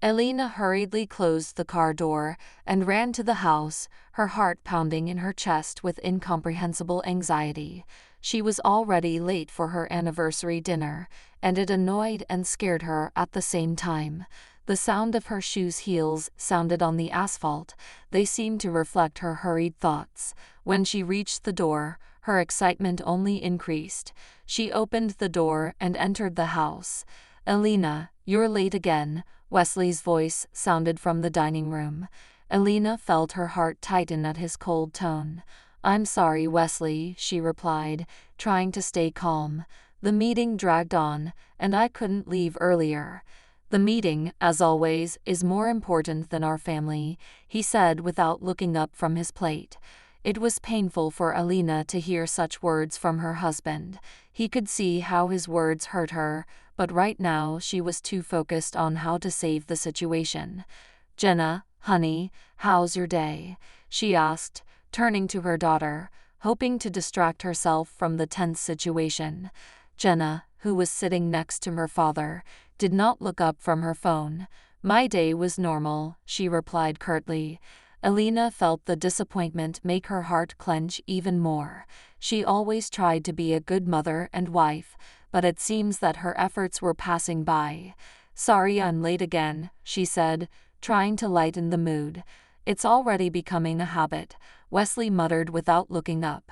Elena hurriedly closed the car door and ran to the house, her heart pounding in her chest with incomprehensible anxiety. She was already late for her anniversary dinner, and it annoyed and scared her at the same time. The sound of her shoes' heels sounded on the asphalt. They seemed to reflect her hurried thoughts. When she reached the door, her excitement only increased. She opened the door and entered the house. "Elena, you're late again," Wesley's voice sounded from the dining room. Elena felt her heart tighten at his cold tone. "I'm sorry, Wesley," she replied, trying to stay calm. "The meeting dragged on, and I couldn't leave earlier." "The meeting, as always, is more important than our family," he said without looking up from his plate. It was painful for Elena to hear such words from her husband. He could see how his words hurt her, but right now she was too focused on how to save the situation. "Jenna, honey, how's your day?" she asked, turning to her daughter, hoping to distract herself from the tense situation. Jenna, who was sitting next to her father, did not look up from her phone. "My day was normal," she replied curtly. Elena felt the disappointment make her heart clench even more. She always tried to be a good mother and wife, but it seems that her efforts were passing by. "Sorry I'm late again," she said, trying to lighten the mood. "It's already becoming a habit," Wesley muttered without looking up.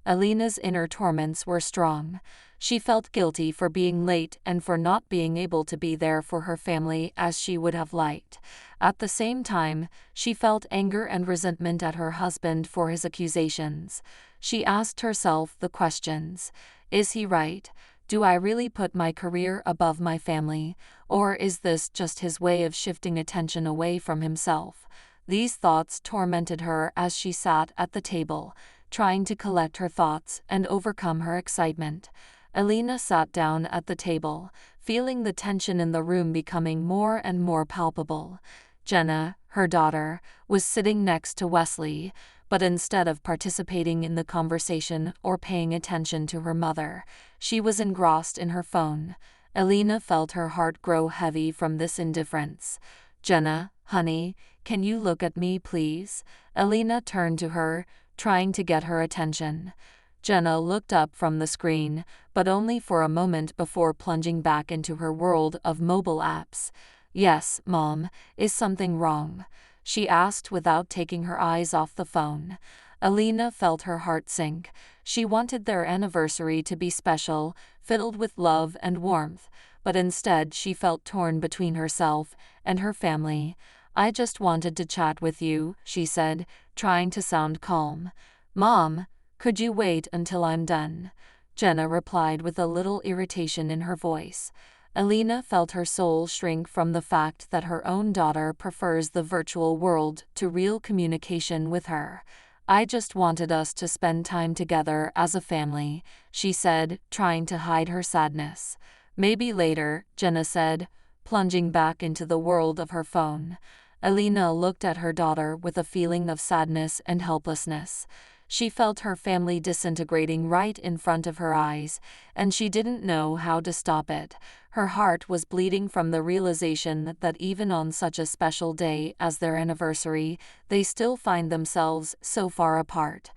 Elena's inner torments were strong. She felt guilty for being late and for not being able to be there for her family as she would have liked. At the same time, she felt anger and resentment at her husband for his accusations. She asked herself the questions. Is he right? Do I really put my career above my family? Or is this just his way of shifting attention away from himself? These thoughts tormented her as she sat at the table, trying to collect her thoughts and overcome her excitement. Elena sat down at the table, feeling the tension in the room becoming more and more palpable. Jenna, her daughter, was sitting next to Wesley, but instead of participating in the conversation or paying attention to her mother, she was engrossed in her phone. Elena felt her heart grow heavy from this indifference. "Jenna, honey, can you look at me, please?" Elena turned to her, trying to get her attention. Jenna looked up from the screen, but only for a moment before plunging back into her world of mobile apps. "Yes, Mom, is something wrong?" she asked without taking her eyes off the phone. Elena felt her heart sink. She wanted their anniversary to be special, filled with love and warmth, but instead she felt torn between herself and her family. "I just wanted to chat with you," she said, trying to sound calm. "Mom, could you wait until I'm done?" Jenna replied with a little irritation in her voice. Elena felt her soul shrink from the fact that her own daughter prefers the virtual world to real communication with her. "I just wanted us to spend time together as a family," she said, trying to hide her sadness. "Maybe later," Jenna said, plunging back into the world of her phone. Elena looked at her daughter with a feeling of sadness and helplessness. She felt her family disintegrating right in front of her eyes, and she didn't know how to stop it. Her heart was bleeding from the realization that even on such a special day as their anniversary, they still find themselves so far apart.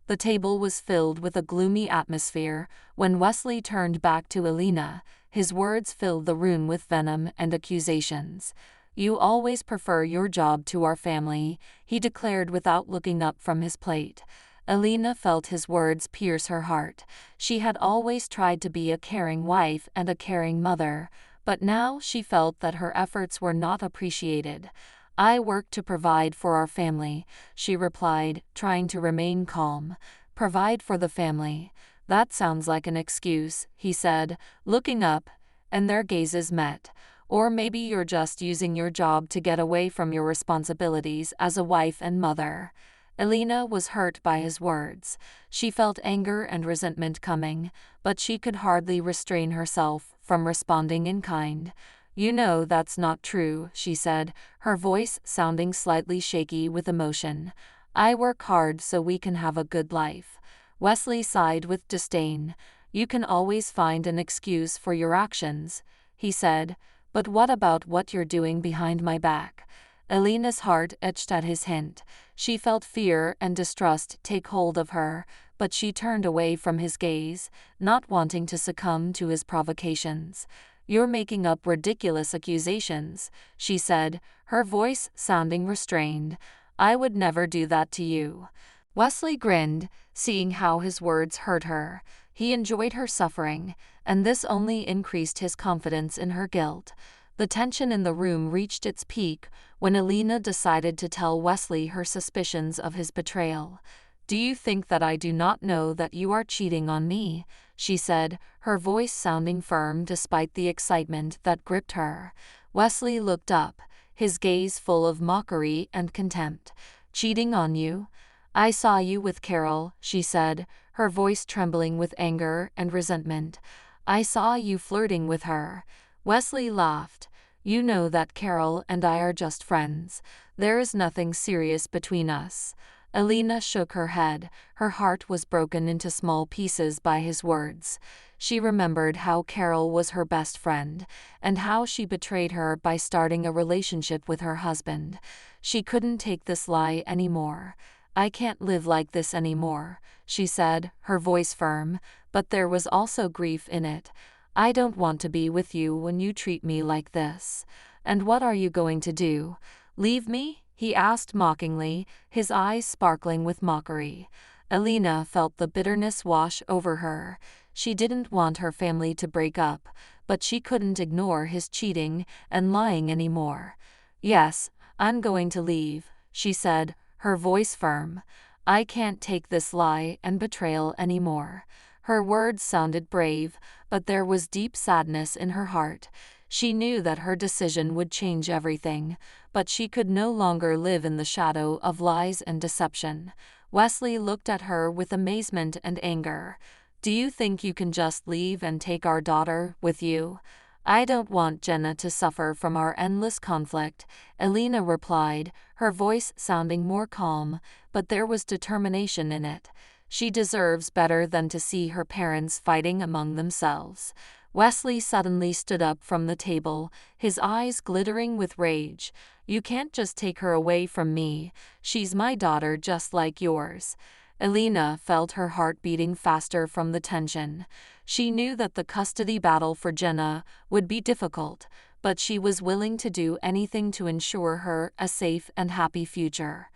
The table was filled with a gloomy atmosphere. When Wesley turned back to Elena, his words filled the room with venom and accusations. "You always prefer your job to our family," he declared without looking up from his plate. Elena felt his words pierce her heart. She had always tried to be a caring wife and a caring mother, but now she felt that her efforts were not appreciated. "I work to provide for our family," she replied, trying to remain calm. "Provide for the family. That sounds like an excuse," he said, looking up, and their gazes met. "Or maybe you're just using your job to get away from your responsibilities as a wife and mother." Elena was hurt by his words. She felt anger and resentment coming, but she could hardly restrain herself from responding in kind. "You know that's not true," she said, her voice sounding slightly shaky with emotion. "I work hard so we can have a good life." Wesley sighed with disdain. "You can always find an excuse for your actions," he said, But what about what you're doing behind my back? Elena's heart itched at his hint. She felt fear and distrust take hold of her, but she turned away from his gaze, not wanting to succumb to his provocations. "You're making up ridiculous accusations," she said, her voice sounding restrained. "I would never do that to you." Wesley grinned, seeing how his words hurt her. He enjoyed her suffering, and this only increased his confidence in her guilt. The tension in the room reached its peak when Elena decided to tell Wesley her suspicions of his betrayal. "Do you think that I do not know that you are cheating on me?" she said, her voice sounding firm despite the excitement that gripped her. Wesley looked up, his gaze full of mockery and contempt. "Cheating on you? I saw you with Carol," she said, her voice trembling with anger and resentment. "I saw you flirting with her." Wesley laughed. "You know that Carol and I are just friends. There is nothing serious between us." Elena shook her head. Her heart was broken into small pieces by his words. She remembered how Carol was her best friend, and how she betrayed her by starting a relationship with her husband. She couldn't take this lie anymore. "I can't live like this anymore," she said, her voice firm, but there was also grief in it. "I don't want to be with you when you treat me like this." "And what are you going to do? Leave me?" he asked mockingly, his eyes sparkling with mockery. Elena felt the bitterness wash over her. She didn't want her family to break up, but she couldn't ignore his cheating and lying anymore. "Yes, I'm going to leave," she said, her voice firm. "I can't take this lie and betrayal anymore." Her words sounded brave, but there was deep sadness in her heart. She knew that her decision would change everything, but she could no longer live in the shadow of lies and deception. Wesley looked at her with amazement and anger. "Do you think you can just leave and take our daughter with you?" "I don't want Jenna to suffer from our endless conflict," Elena replied, her voice sounding more calm, but there was determination in it. "She deserves better than to see her parents fighting among themselves." Wesley suddenly stood up from the table, his eyes glittering with rage. "You can't just take her away from me. She's my daughter just like yours." Elena felt her heart beating faster from the tension. She knew that the custody battle for Jenna would be difficult, but she was willing to do anything to ensure her a safe and happy future.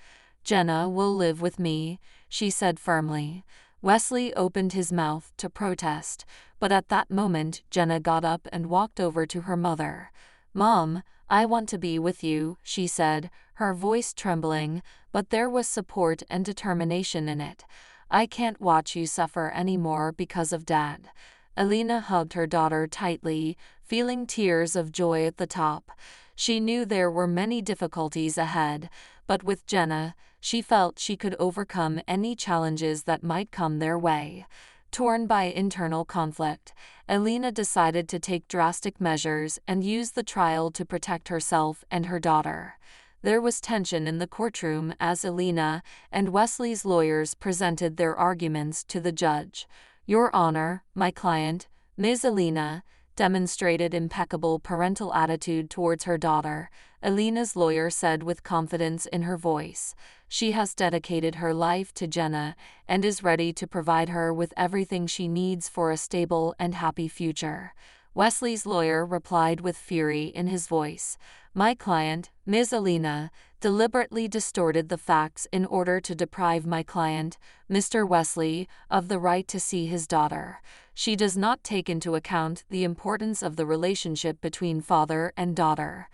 "Jenna will live with me," she said firmly. Wesley opened his mouth to protest, but at that moment Jenna got up and walked over to her mother. "Mom, I want to be with you," she said, her voice trembling, but there was support and determination in it. "I can't watch you suffer anymore because of Dad." Elena hugged her daughter tightly, feeling tears of joy at the top. She knew there were many difficulties ahead, but with Jenna, she felt she could overcome any challenges that might come their way. Torn by internal conflict, Elena decided to take drastic measures and use the trial to protect herself and her daughter. There was tension in the courtroom as Elena and Wesley's lawyers presented their arguments to the judge. "Your Honor, my client, Ms. Elena, demonstrated impeccable parental attitude towards her daughter," Elena's lawyer said with confidence in her voice. "She has dedicated her life to Jenna and is ready to provide her with everything she needs for a stable and happy future." Wesley's lawyer replied with fury in his voice. "My client, Ms. Elena, deliberately distorted the facts in order to deprive my client, Mr. Wesley, of the right to see his daughter. She does not take into account the importance of the relationship between father and daughter."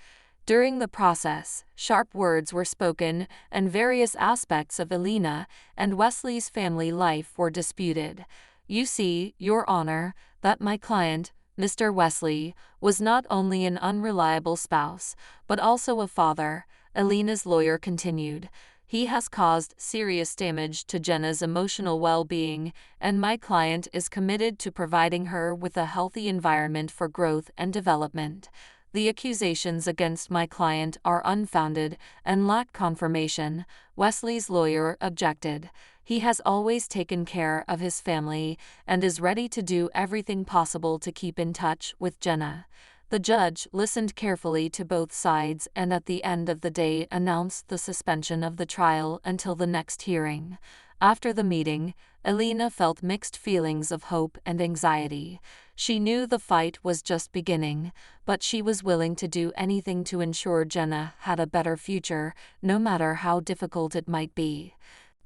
During the process, sharp words were spoken and various aspects of Elena and Wesley's family life were disputed. "You see, Your Honor, that my client, Mr. Wesley, was not only an unreliable spouse, but also a father," Elena's lawyer continued. "He has caused serious damage to Jenna's emotional well-being, and my client is committed to providing her with a healthy environment for growth and development. The accusations against my client are unfounded and lack confirmation," Wesley's lawyer objected. "He has always taken care of his family and is ready to do everything possible to keep in touch with Jenna." The judge listened carefully to both sides and at the end of the day announced the suspension of the trial until the next hearing. After the meeting, Elena felt mixed feelings of hope and anxiety. She knew the fight was just beginning, but she was willing to do anything to ensure Jenna had a better future, no matter how difficult it might be.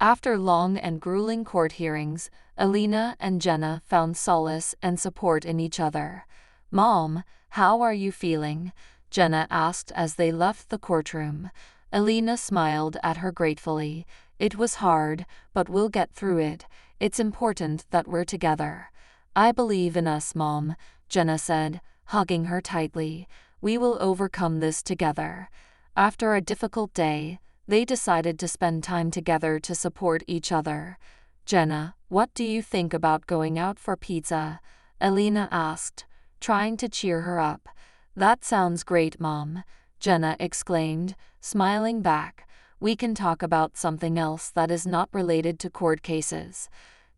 After long and grueling court hearings, Elena and Jenna found solace and support in each other. "Mom, how are you feeling?" Jenna asked as they left the courtroom. Elena smiled at her gratefully. "It was hard, but we'll get through it. It's important that we're together." "I believe in us, Mom," Jenna said, hugging her tightly. "We will overcome this together." After a difficult day, they decided to spend time together to support each other. "Jenna, what do you think about going out for pizza?" Elena asked, trying to cheer her up. "That sounds great, Mom," Jenna exclaimed, smiling back. "We can talk about something else that is not related to court cases."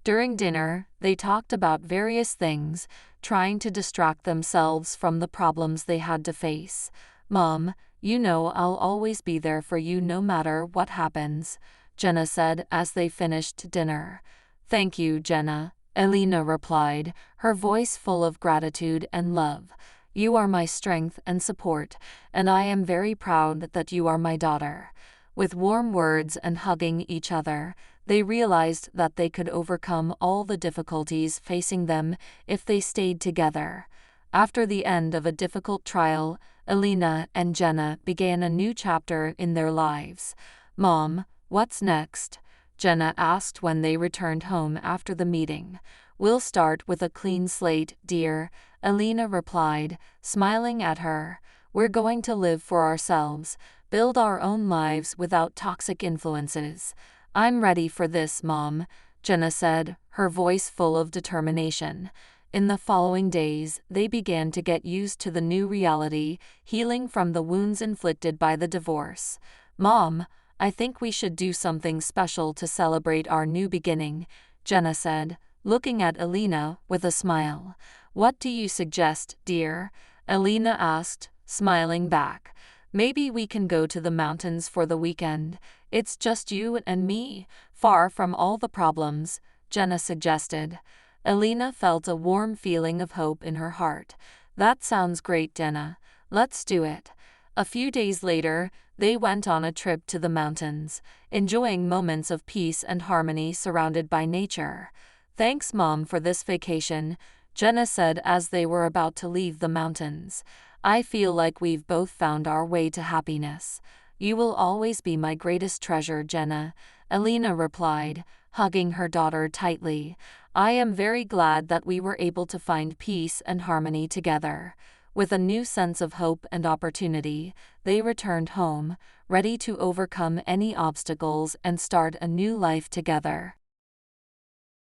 During dinner, they talked about various things, trying to distract themselves from the problems they had to face. "Mom, you know I'll always be there for you no matter what happens," Jenna said as they finished dinner. "Thank you, Jenna," Elena replied, her voice full of gratitude and love. "You are my strength and support, and I am very proud that you are my daughter." With warm words and hugging each other, they realized that they could overcome all the difficulties facing them if they stayed together. After the end of a difficult trial, Elena and Jenna began a new chapter in their lives. "Mom, what's next?" Jenna asked when they returned home after the meeting. "We'll start with a clean slate, dear," Elena replied, smiling at her. "We're going to live for ourselves, build our own lives without toxic influences." "I'm ready for this, Mom," Jenna said, her voice full of determination. In the following days, they began to get used to the new reality, healing from the wounds inflicted by the divorce. "Mom, I think we should do something special to celebrate our new beginning," Jenna said, looking at Elena with a smile. "What do you suggest, dear?" Elena asked, smiling back. "Maybe we can go to the mountains for the weekend. It's just you and me, far from all the problems," Jenna suggested. Elena felt a warm feeling of hope in her heart. "That sounds great, Jenna. Let's do it." A few days later, they went on a trip to the mountains, enjoying moments of peace and harmony surrounded by nature. "Thanks, Mom, for this vacation," Jenna said as they were about to leave the mountains. "I feel like we've both found our way to happiness." "You will always be my greatest treasure, Jenna," Elena replied, hugging her daughter tightly. "I am very glad that we were able to find peace and harmony together." With a new sense of hope and opportunity, they returned home, ready to overcome any obstacles and start a new life together.